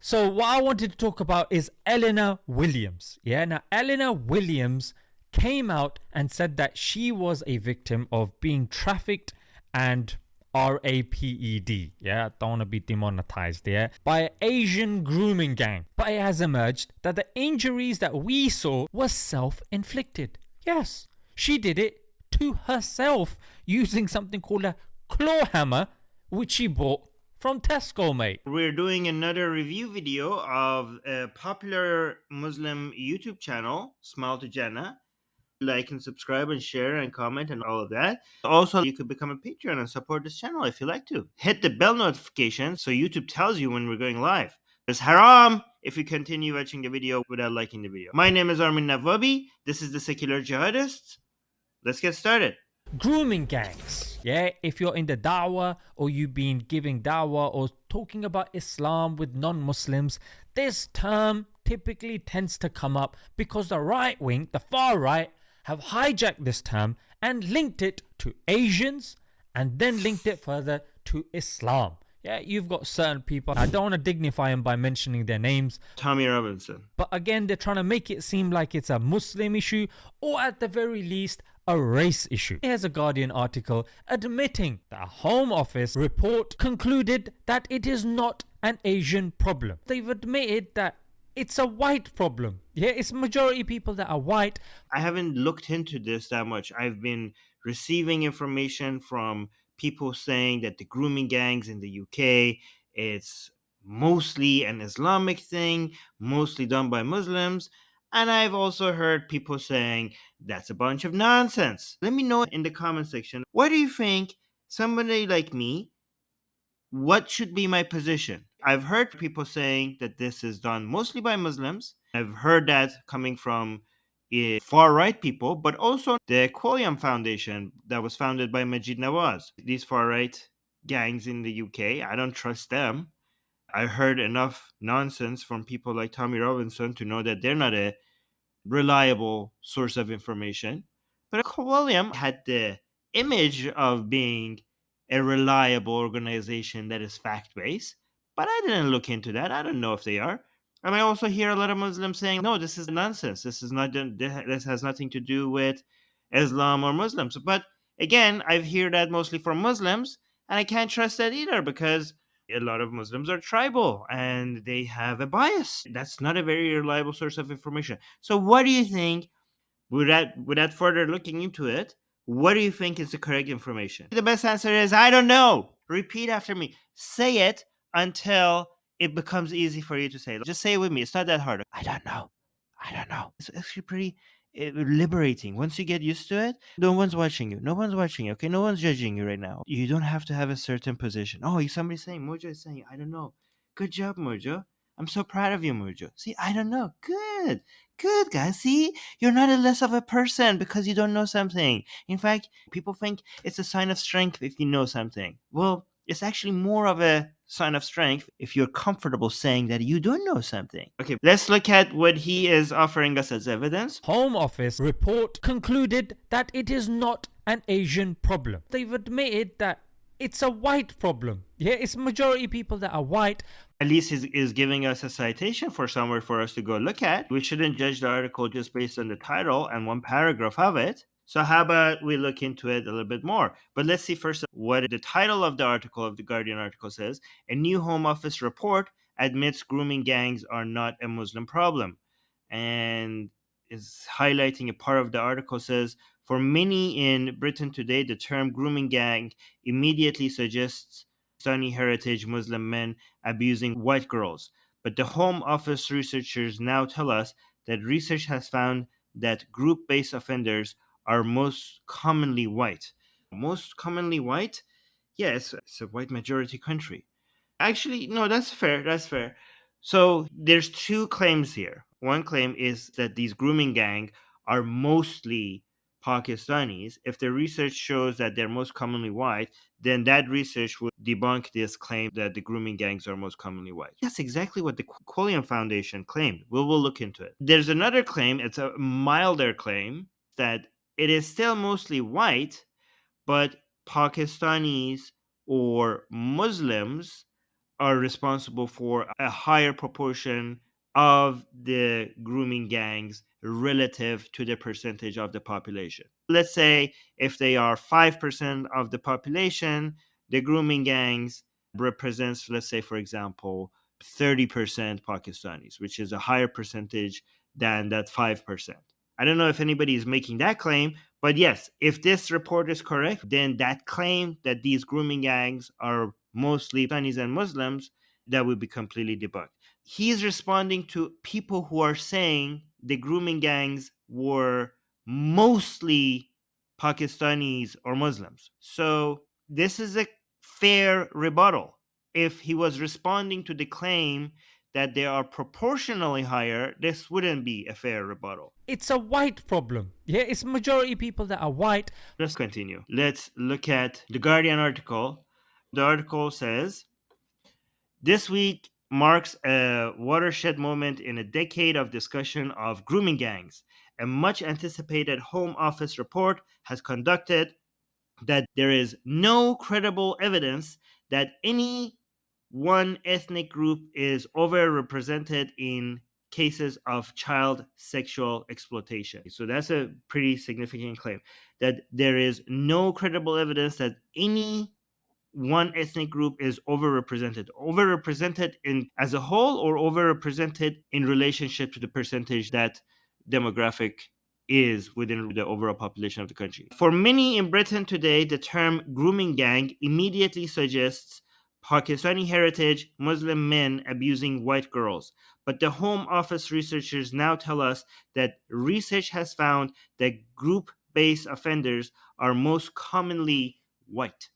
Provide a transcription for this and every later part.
So what I wanted to talk about is Eleanor Williams. Yeah, now Eleanor Williams came out and said that she was a victim of being trafficked and raped, yeah, don't want to be demonetized, yeah, by an Asian grooming gang. But it has emerged that the injuries that we saw were self-inflicted. Yes, she did it to herself using something called a claw hammer, which she bought from Tesco, mate. We're doing another review video of a popular Muslim YouTube channel, Smile to Jannah. Like and subscribe and share and comment and all of that. Also, you could become a Patreon and support this channel if you like to. Hit the bell notification so YouTube tells you when we're going live. It's haram if you continue watching the video without liking the video. My name is Armin Navabi. This is the Secular Jihadists. Let's get started. Grooming gangs. Yeah, if you're in the da'wah or you've been giving da'wah or talking about Islam with non-Muslims, this term typically tends to come up because the right wing, the far right, have hijacked this term and linked it to Asians and then linked it further to Islam. Yeah, you've got certain people, I don't want to dignify them by mentioning their names. Tommy Robinson. But again, they're trying to make it seem like it's a Muslim issue or at the very least a race issue. Here's a Guardian article admitting that a Home Office report concluded that it is not an Asian problem. They've admitted that it's a white problem. Yeah, it's majority people that are white. I haven't looked into this that much. I've been receiving information from people saying that the grooming gangs in the UK, it's mostly an Islamic thing, mostly done by Muslims. And I've also heard people saying that's a bunch of nonsense. Let me know in the comment section, what do you think, somebody like me, what should be my position? I've heard people saying that this is done mostly by Muslims. I've heard that coming from far right people, but also the Quilliam Foundation that was founded by Majid Nawaz. These far right gangs in the UK, I don't trust them. I heard enough nonsense from people like Tommy Robinson to know that they're not a reliable source of information. But Quilliam had the image of being a reliable organization that is fact-based, but I didn't look into that. I don't know if they are. And I also hear a lot of Muslims saying, no, this is nonsense. This has nothing to do with Islam or Muslims. But again, I've heard that mostly from Muslims, and I can't trust that either because a lot of Muslims are tribal and they have a bias. That's not a very reliable source of information. So what do you think, without further looking into it, what do you think is the correct information? The best answer is, I don't know. Repeat after me. Say it until it becomes easy for you to say. Just say it with me. It's not that hard. I don't know. I don't know. It's actually pretty liberating. Once you get used to it, no one's watching you. No one's watching you, okay? No one's judging you right now. You don't have to have a certain position. Oh, somebody's saying, Mojo is saying, I don't know. Good job, Mojo. I'm so proud of you, Mojo. See, I don't know. Good. Good, guys. See, you're not a less of a person because you don't know something. In fact, people think it's a sign of strength if you know something. Well, it's actually more of a sign of strength if you're comfortable saying that you don't know something. Okay, let's look at what he is offering us as evidence. Home Office report concluded that it is not an Asian problem. They've admitted that it's a white problem. Yeah, it's majority people that are white. At least he is giving us a citation for somewhere for us to go look at. We shouldn't judge the article just based on the title and one paragraph of it. So how about we look into it a little bit more? But let's see first what the title of the article, of the Guardian article, says. A new Home Office report admits grooming gangs are not a Muslim problem. And is highlighting a part of the article says, for many in Britain today, the term grooming gang immediately suggests Sunni heritage Muslim men abusing white girls. But the Home Office researchers now tell us that research has found that group-based offenders are most commonly white. Most commonly white? Yes, it's a white majority country. Actually, no, that's fair. That's fair. So there's two claims here. One claim is that these grooming gang are mostly Pakistanis. If the research shows that they're most commonly white, then that research would debunk this claim that the grooming gangs are most commonly white. That's exactly what the Quilliam Foundation claimed. We will look into it. There's another claim, it's a milder claim, that it is still mostly white, but Pakistanis or Muslims are responsible for a higher proportion of the grooming gangs relative to the percentage of the population. Let's say if they are 5% of the population, the grooming gangs represents, let's say, for example, 30% Pakistanis, which is a higher percentage than that 5%. I don't know if anybody is making that claim, but yes, if this report is correct, then that claim that these grooming gangs are mostly Sunnis and Muslims, that would be completely debunked. He's responding to people who are saying the grooming gangs were mostly Pakistanis or Muslims. So this is a fair rebuttal. If he was responding to the claim that they are proportionally higher, this wouldn't be a fair rebuttal. It's a white problem. Yeah, it's majority people that are white. Let's continue. Let's look at the Guardian article. The article says, this week marks a watershed moment in a decade of discussion of grooming gangs. A much anticipated Home Office report has conducted that there is no credible evidence that any one ethnic group is overrepresented in cases of child sexual exploitation. So that's a pretty significant claim, that there is no credible evidence that any one ethnic group is overrepresented in as a whole, or overrepresented in relationship to the percentage that demographic is within the overall population of the country. For many in Britain today, the term grooming gang immediately suggests Pakistani heritage Muslim men abusing white girls. But the Home Office researchers now tell us that research has found that group based offenders are most commonly white.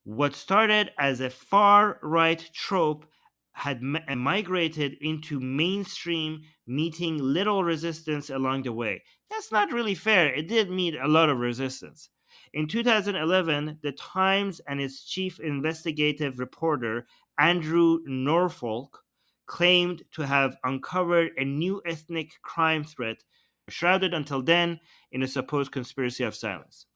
What started as a far right trope had migrated into mainstream, meeting little resistance along the way. That's not really fair. It did meet a lot of resistance. In 2011, The Times and its chief investigative reporter, Andrew Norfolk, claimed to have uncovered a new ethnic crime threat, shrouded until then in a supposed conspiracy of silence.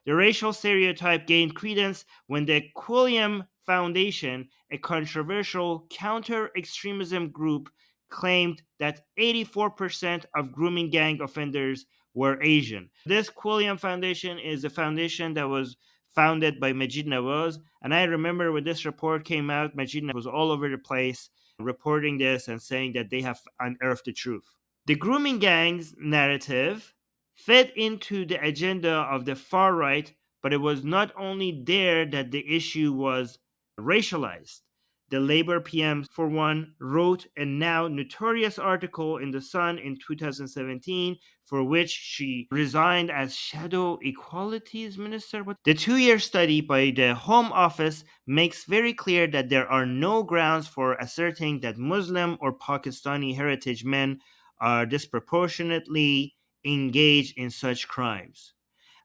The racial stereotype gained credence when the Quilliam Foundation, a controversial counter extremism group, claimed that 84% of grooming gang offenders were Asian. This Quilliam Foundation is a foundation that was founded by Majid Nawaz. And I remember when this report came out, Majid was all over the place reporting this and saying that they have unearthed the truth. The grooming gangs narrative fed into the agenda of the far right, but it was not only there that the issue was racialized. The Labor PM, for one, wrote a now notorious article in The Sun in 2017, for which she resigned as Shadow Equalities Minister. The 2-year study by the Home Office makes very clear that there are no grounds for asserting that Muslim or Pakistani heritage men are disproportionately engaged in such crimes.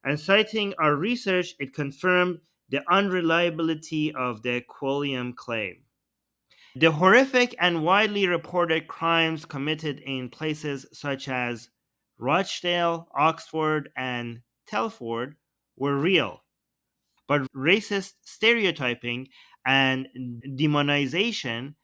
And citing our research, it confirmed the unreliability of the Quilliam claim. The horrific and widely reported crimes committed in places such as Rochdale, Oxford, and Telford were real, but racist stereotyping and demonization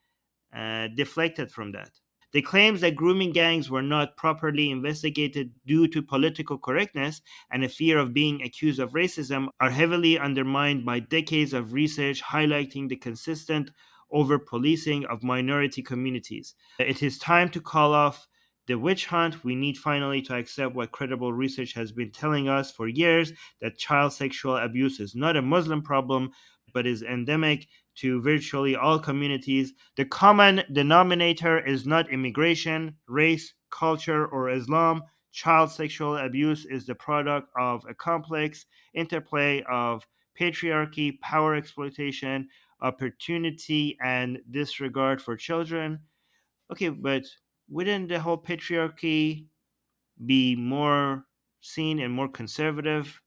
deflected from that. The claims that grooming gangs were not properly investigated due to political correctness and a fear of being accused of racism are heavily undermined by decades of research highlighting the consistent over policing of minority communities. It is time to call off the witch hunt. We need finally to accept what credible research has been telling us for years, that child sexual abuse is not a Muslim problem, but is endemic to virtually all communities. The common denominator is not immigration, race, culture, or Islam. Child sexual abuse is the product of a complex interplay of patriarchy, power exploitation, opportunity, and disregard for children. Okay, but wouldn't the whole patriarchy be more seen in more conservative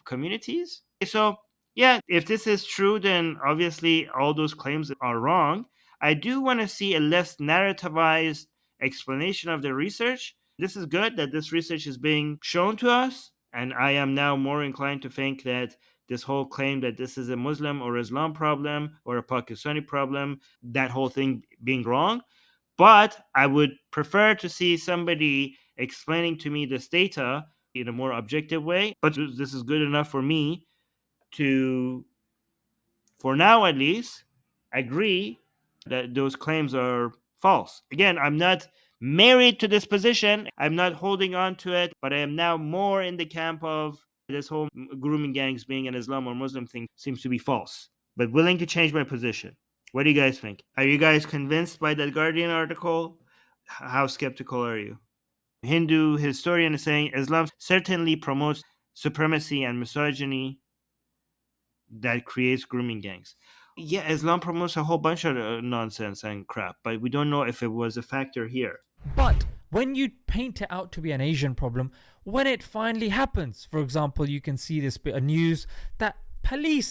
communities? So, yeah, if this is true, then obviously all those claims are wrong. I do want to see a less narrativized explanation of the research. This is good that this research is being shown to us, and I am now more inclined to think that this whole claim that this is a Muslim or Islam problem or a Pakistani problem, that whole thing being wrong. But I would prefer to see somebody explaining to me this data in a more objective way. But this is good enough for me to, for now at least, agree that those claims are false. Again, I'm not married to this position. I'm not holding on to it, but I am now more in the camp of this whole grooming gangs being an Islam or Muslim thing seems to be false, but willing to change my position. What do you guys think? Are you guys convinced by that Guardian article? How skeptical are you? Hindu historian is saying Islam certainly promotes supremacy and misogyny that creates grooming gangs. Yeah, Islam promotes a whole bunch of nonsense and crap, but we don't know if it was a factor here. But when you paint it out to be an Asian problem, when it finally happens, for example, you can see this bit of news that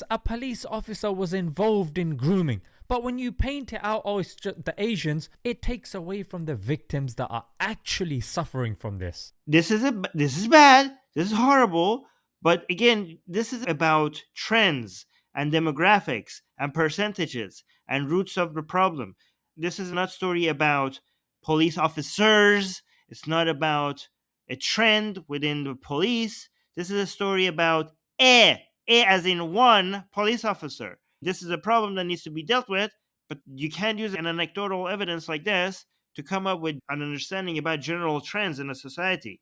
a police officer was involved in grooming. But when you paint it out, oh, it's just the Asians, it takes away from the victims that are actually suffering from this. This is bad. This is horrible. But again, this is about trends and demographics and percentages and roots of the problem. This is not a story about police officers. It's not about a trend within the police. This is a story about a as in one police officer. This is a problem that needs to be dealt with, but you can't use an anecdotal evidence like this to come up with an understanding about general trends in a society.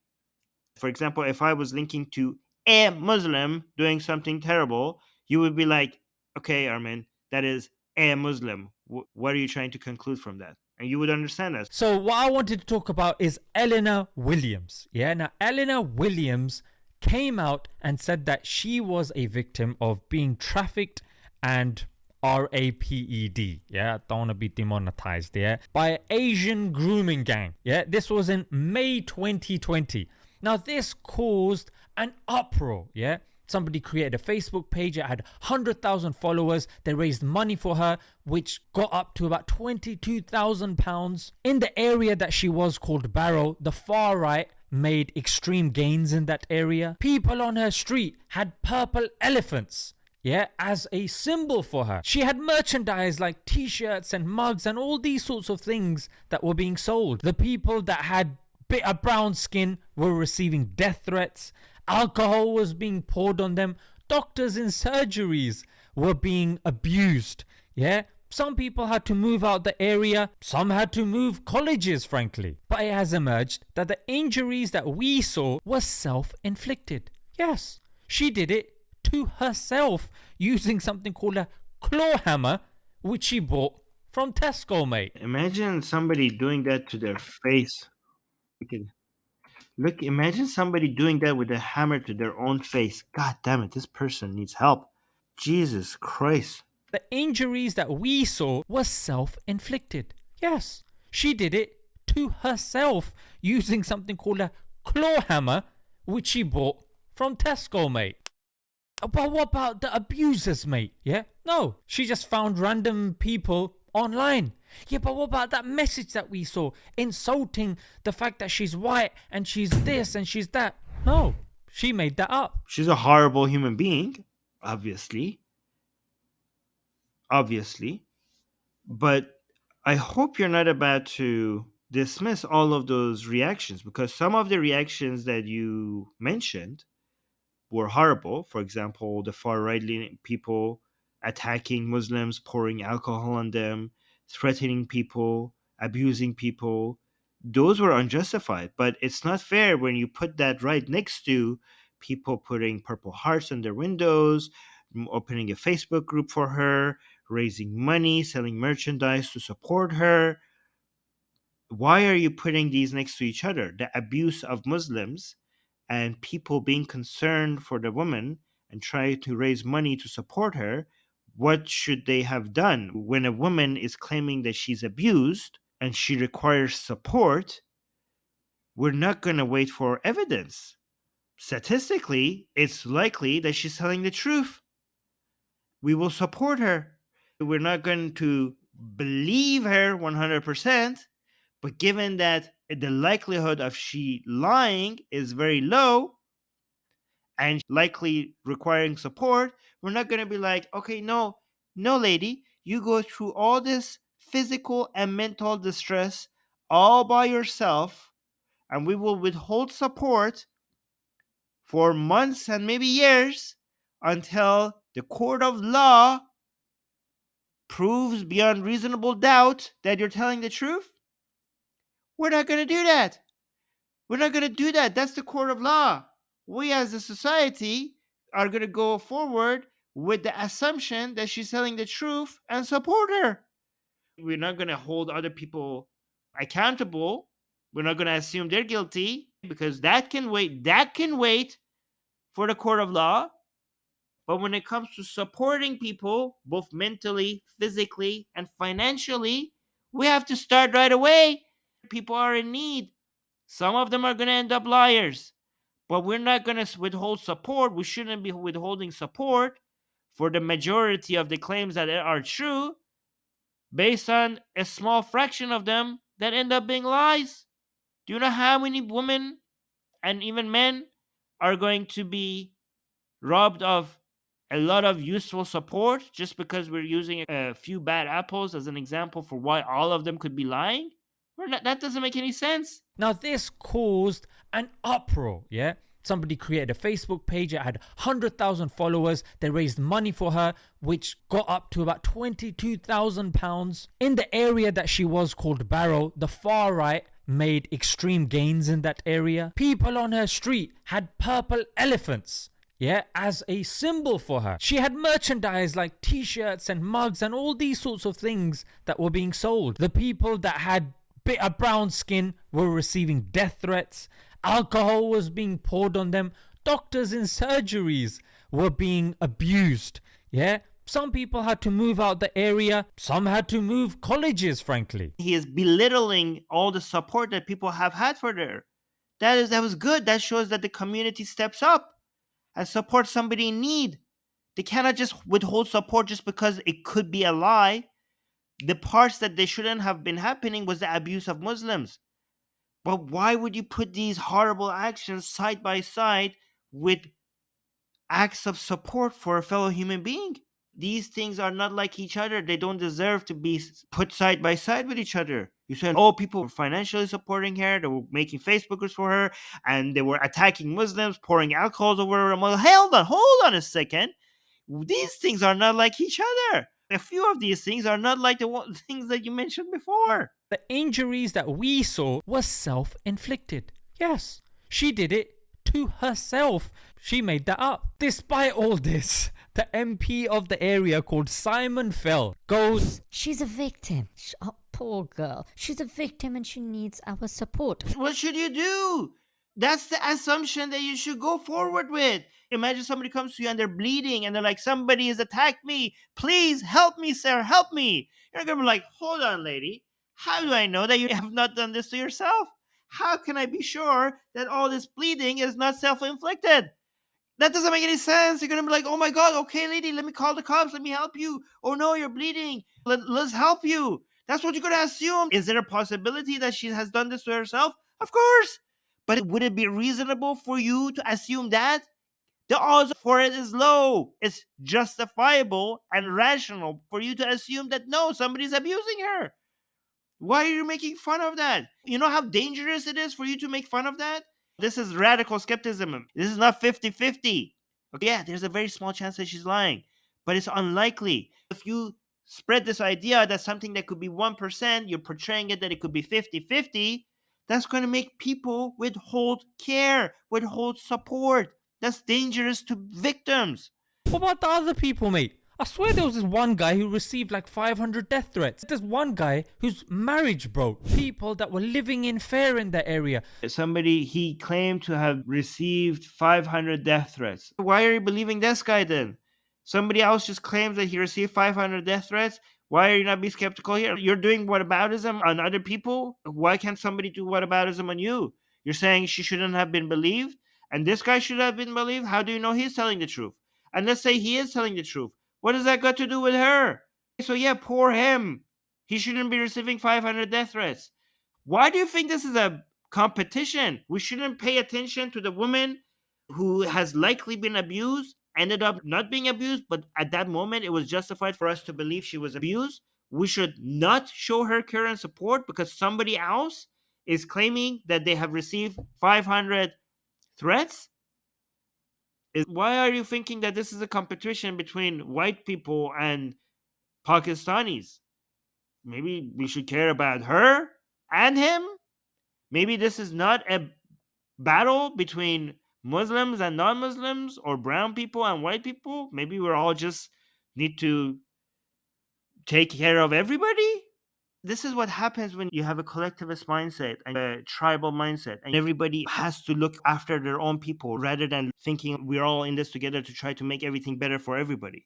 For example, if I was linking to a Muslim doing something terrible, you would be like, okay, Armin, that is a Muslim. What are you trying to conclude from that? And you would understand that. So what I wanted to talk about is Eleanor Williams. Yeah, now Eleanor Williams came out and said that she was a victim of being trafficked and RAPED, yeah, don't want to be demonetized, yeah, by an Asian grooming gang. Yeah, this was in May 2020. Now, this caused an uproar, yeah. Somebody created a Facebook page. It had 100,000 followers. They raised money for her, which got up to about £22,000. In the area that she was called Barrow, the far right made extreme gains in that area. People on her street had purple elephants, yeah, as a symbol for her. She had merchandise like t-shirts and mugs and all these sorts of things that were being sold. The people that had bitter brown skin were receiving death threats. Alcohol was being poured on them. Doctors in surgeries were being abused. Yeah, some people had to move out the area. Some had to move colleges, frankly. But it has emerged that the injuries that we saw were self-inflicted. Yes, she did it to herself using something called a claw hammer, which she bought from Tesco, mate. Imagine somebody doing that to their face. Look, imagine somebody doing that with a hammer to their own face. God damn it, this person needs help. Jesus Christ. The injuries that we saw were self-inflicted. Yes, she did it to herself using something called a claw hammer, which she bought from Tesco, mate. But what about the abusers, mate? Yeah? No, she just found random people online. Yeah, but what about that message that we saw insulting the fact that she's white and she's this and she's that? No, she made that up. She's a horrible human being, obviously. But I hope you're not about to dismiss all of those reactions, because some of the reactions that you mentioned were horrible. For example, the far right leaning people attacking Muslims, pouring alcohol on them, threatening people, abusing people. Those were unjustified, but it's not fair when you put that right next to people putting purple hearts on their windows, opening a Facebook group for her, raising money, selling merchandise to support her. Why are you putting these next to each other? The abuse of Muslims and people being concerned for the woman and try to raise money to support her. What should they have done? When a woman is claiming that she's abused and she requires support, we're not going to wait for evidence. Statistically, it's likely that she's telling the truth. We will support her. We're not going to believe her 100%, but given that the likelihood of she lying is very low, and likely requiring support, we're not going to be like, okay, no, no, lady, you go through all this physical and mental distress all by yourself, and we will withhold support for months and maybe years until the court of law proves beyond reasonable doubt that you're telling the truth. We're not going to do that. We're not going to do that. That's the court of law. We as a society are going to go forward with the assumption that she's telling the truth and support her. We're not going to hold other people accountable. We're not going to assume they're guilty because that can wait. That can wait for the court of law. But when it comes to supporting people, both mentally, physically, and financially, we have to start right away. People are in need. Some of them are going to end up liars. But we're not going to withhold support. We shouldn't be withholding support for the majority of the claims that are true based on a small fraction of them that end up being lies. Do you know how many women and even men are going to be robbed of a lot of useful support just because we're using a few bad apples as an example for why all of them could be lying? That doesn't make any sense. Now, this caused an uproar, yeah? Somebody created a Facebook page. It had 100,000 followers. They raised money for her, which got up to about £22,000. In the area that she was called Barrow, the far right made extreme gains in that area. People on her street had purple elephants, yeah, as a symbol for her. She had merchandise like t-shirts and mugs and all these sorts of things that were being sold. The people that had bitter brown skin were receiving death threats. Alcohol was being poured on them. Doctors in surgeries were being abused. Yeah, some people had to move out the area. Some had to move colleges, frankly. He is belittling all the support that people have had for her. That was good. That shows that the community steps up and supports somebody in need. They cannot just withhold support just because it could be a lie. The parts that they shouldn't have been happening was the abuse of Muslims. But why would you put these horrible actions side by side with acts of support for a fellow human being? These things are not like each other. They don't deserve to be put side by side with each other. You said, oh, people were financially supporting her. They were making Facebookers for her. And they were attacking Muslims, pouring alcohols over her. Well, hold on a second. These things are not like each other. A few of these things are not like the things that you mentioned before. The injuries that we saw were self-inflicted. Yes, she did it to herself. She made that up. Despite all this, the MP of the area called Simon Fell goes, she's a victim. Oh, poor girl. She's a victim and she needs our support. What should you do? That's the assumption that you should go forward with. Imagine somebody comes to you and they're bleeding and they're like, somebody has attacked me. Please help me, sir. Help me. You're going to be like, hold on, lady. How do I know that you have not done this to yourself? How can I be sure that all this bleeding is not self-inflicted? That doesn't make any sense. You're going to be like, oh my God, okay, lady, let me call the cops. Let me help you. Oh no, you're bleeding. Let's help you. That's what you're going to assume. Is there a possibility that she has done this to herself? Of course. But would it be reasonable for you to assume that? The odds for it is low. It's justifiable and rational for you to assume that no, somebody's abusing her. Why are you making fun of that? You know how dangerous it is for you to make fun of that? This is radical skepticism. This is not 50-50. Okay, yeah, there's a very small chance that she's lying, but it's unlikely. If you spread this idea that something that could be 1%, you're portraying it that it could be 50-50, that's going to make people withhold care, withhold support. That's dangerous to victims. What about the other people, mate? I swear there was this one guy who received like 500 death threats. There's one guy whose marriage broke. People that were living in fear in that area. Somebody, he claimed to have received 500 death threats. Why are you believing this guy then? Somebody else just claims that he received 500 death threats. Why are you not being skeptical here? You're doing whataboutism on other people. Why can't somebody do whataboutism on you? You're saying she shouldn't have been believed, and this guy should have been believed? How do you know he's telling the truth? And let's say he is telling the truth. What does that got to do with her? So yeah, poor him. He shouldn't be receiving 500 death threats. Why do you think this is a competition? We shouldn't pay attention to the woman who has likely been abused, ended up not being abused, but at that moment it was justified for us to believe she was abused. We should not show her care and support because somebody else is claiming that they have received 500 threats. Why are you thinking that this is a competition between white people and Pakistanis? Maybe we should care about her and him. Maybe this is not a battle between Muslims and non-Muslims or brown people and white people. Maybe we're all just need to take care of everybody. This is what happens when you have a collectivist mindset and a tribal mindset, and everybody has to look after their own people rather than thinking we're all in this together to try to make everything better for everybody.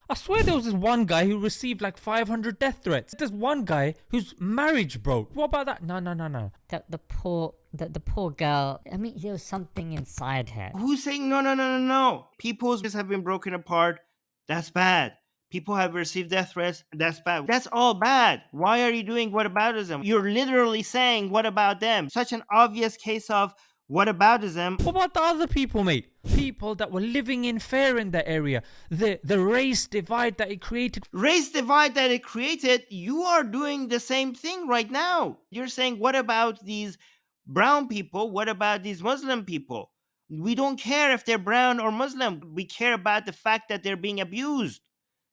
I swear there was this one guy who received like 500 death threats. There's one guy whose marriage broke. What about that? No. The poor girl. I mean, there was something inside her. Who's saying no? People's lives have been broken apart. That's bad. People have received death threats. That's bad. That's all bad. Why are you doing whataboutism? You're literally saying what about them? Such an obvious case of whataboutism. What about the other people, mate? People that were living in fair in that area. The race divide that it created. Race divide that it created, you are doing the same thing right now. You're saying, what about these brown people? What about these Muslim people? We don't care if they're brown or Muslim. We care about the fact that they're being abused.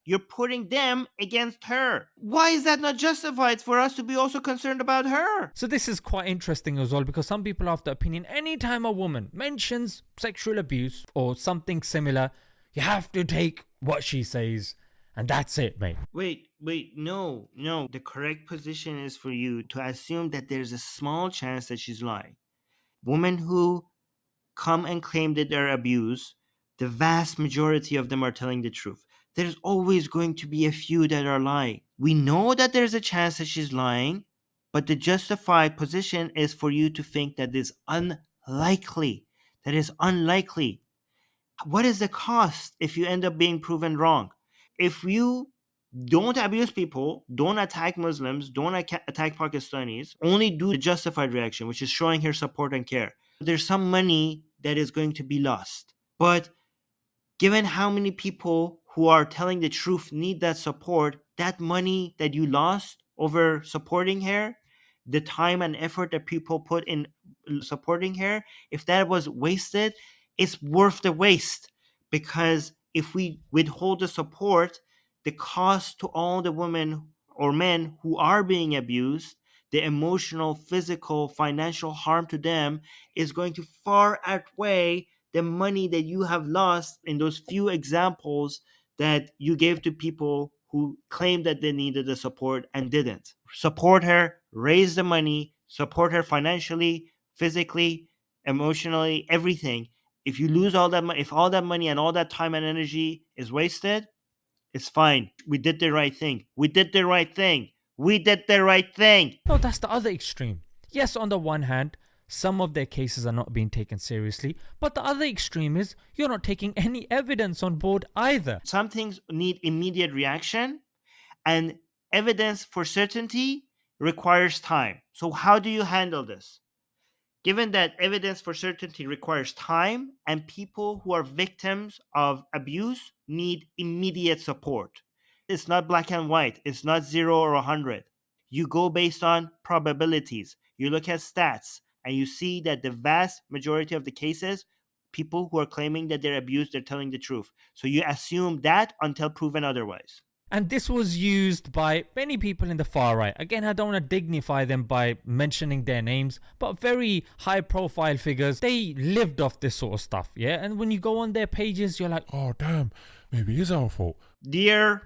You're putting them against her. Why is that not justified for us to be also concerned about her? So this is quite interesting as well, because some people have the opinion anytime a woman mentions sexual abuse or something similar, you have to take what she says and that's it, mate. Wait, no. The correct position is for you to assume that there's a small chance that she's lying. Women who come and claim that they're abused, the vast majority of them are telling the truth. There's always going to be a few that are lying. We know that there's a chance that she's lying, but the justified position is for you to think that is unlikely. That is unlikely. What is the cost if you end up being proven wrong? If you don't abuse people, don't attack Muslims, don't attack Pakistanis, only do the justified reaction, which is showing her support and care, there's some money that is going to be lost. But given how many people who are telling the truth need that support, that money that you lost over supporting her, the time and effort that people put in supporting her, if that was wasted, it's worth the waste. Because if we withhold the support, the cost to all the women or men who are being abused, the emotional, physical, financial harm to them is going to far outweigh the money that you have lost in those few examples that you gave to people who claimed that they needed the support and didn't. Support her, raise the money, support her financially, physically, emotionally, everything. If you lose all that money, if all that money and all that time and energy is wasted, it's fine. We did the right thing. We did the right thing. No, that's the other extreme. Yes, on the one hand, some of their cases are not being taken seriously, but the other extreme is you're not taking any evidence on board either. Some things need immediate reaction, and evidence for certainty requires time. So how do you handle this? Given that evidence for certainty requires time and people who are victims of abuse need immediate support. It's not black and white. It's not 0 or 100. You go based on probabilities. You look at stats and you see that the vast majority of the cases, people who are claiming that they're abused, they're telling the truth. So you assume that until proven otherwise. And this was used by many people in the far right. Again, I don't want to dignify them by mentioning their names, but very high profile figures, they lived off this sort of stuff, yeah? And when you go on their pages, you're like, oh damn, maybe it is our fault. Dear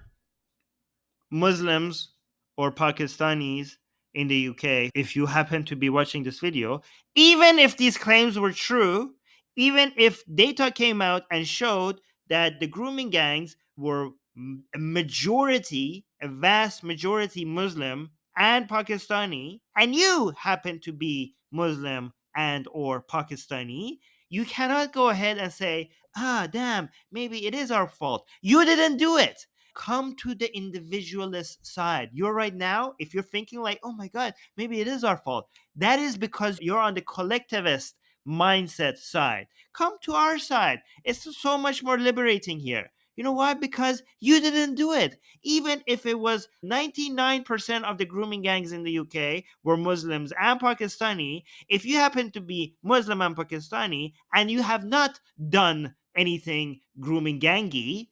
Muslims or Pakistanis in the UK, if you happen to be watching this video, even if these claims were true, even if data came out and showed that the grooming gangs were a vast majority Muslim and Pakistani, and you happen to be Muslim and or Pakistani, you cannot go ahead and say, damn, maybe it is our fault. You didn't do it. Come to the individualist side. You're right now, if you're thinking like, oh my God, maybe it is our fault, that is because you're on the collectivist mindset side. Come to our side. It's so much more liberating here. You know why? Because you didn't do it. Even if it was 99% of the grooming gangs in the UK were Muslims and Pakistani, if you happen to be Muslim and Pakistani and you have not done anything grooming gangy,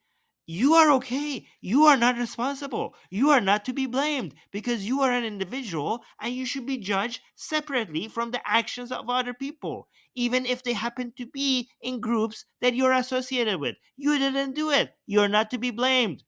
you are okay. You are not responsible. You are not to be blamed because you are an individual and you should be judged separately from the actions of other people, even if they happen to be in groups that you're associated with. You didn't do it. You're not to be blamed.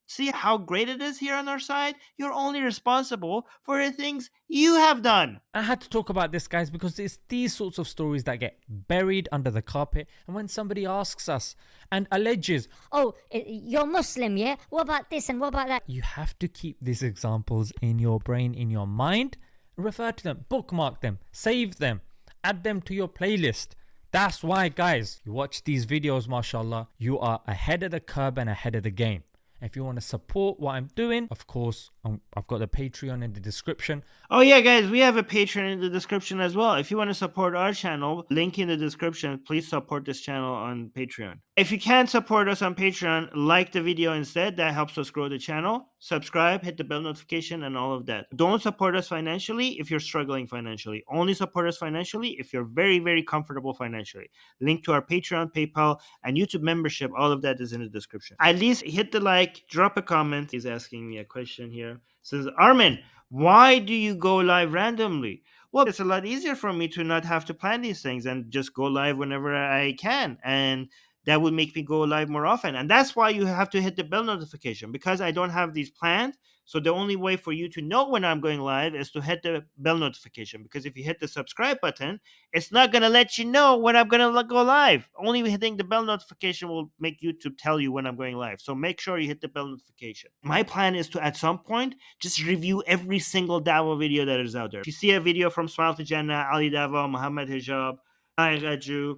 See how great it is here on our side? You're only responsible for the things you have done. I had to talk about this, guys, because it's these sorts of stories that get buried under the carpet. And when somebody asks us and alleges, Oh, you're Muslim, yeah? What about this and what about that? you have to keep these examples in your brain, in your mind, refer to them, bookmark them, save them, add them to your playlist. That's why, guys, you watch these videos, mashallah, you are ahead of the curve and ahead of the game. If you want to support what I'm doing, of course, I've got the Patreon in the description. Oh yeah, guys, we have a Patreon in the description as well. If you want to support our channel, link in the description. Please support this channel on Patreon. If you can't support us on Patreon, like the video instead. That helps us grow the channel. Subscribe, hit the bell notification, and all of that. Don't support us financially if you're struggling financially. Only support us financially if you're very, very comfortable financially. Link to our Patreon, PayPal, and YouTube membership. All of that is in the description. At least hit the like, drop a comment. He's asking me a question here. Says, Armin, why do you go live randomly? Well, it's a lot easier for me to not have to plan these things and just go live whenever I can. And that would make me go live more often. And that's why you have to hit the bell notification, because I don't have these planned. So the only way for you to know when I'm going live is to hit the bell notification. Because if you hit the subscribe button, it's not going to let you know when I'm going to go live. Only hitting the bell notification will make YouTube tell you when I'm going live. So make sure you hit the bell notification. My plan is to, at some point, just review every single Dawah video that is out there. If you see a video from Smile to Jannah, Ali Dawah, Muhammad Hijab, I Raju,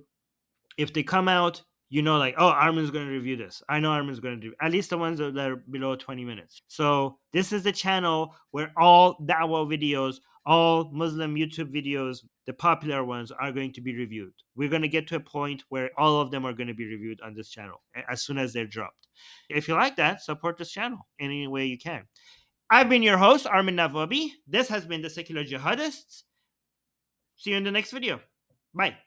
if they come out, you know, like, oh, Armin's going to review this. I know Armin's going to do at least the ones that are below 20 minutes. So this is the channel where all Dawah videos, all Muslim YouTube videos, the popular ones, are going to be reviewed. We're going to get to a point where all of them are going to be reviewed on this channel as soon as they're dropped. If you like that, support this channel in any way you can. I've been your host, Armin Navabi. This has been the Secular Jihadists. See you in the next video. Bye.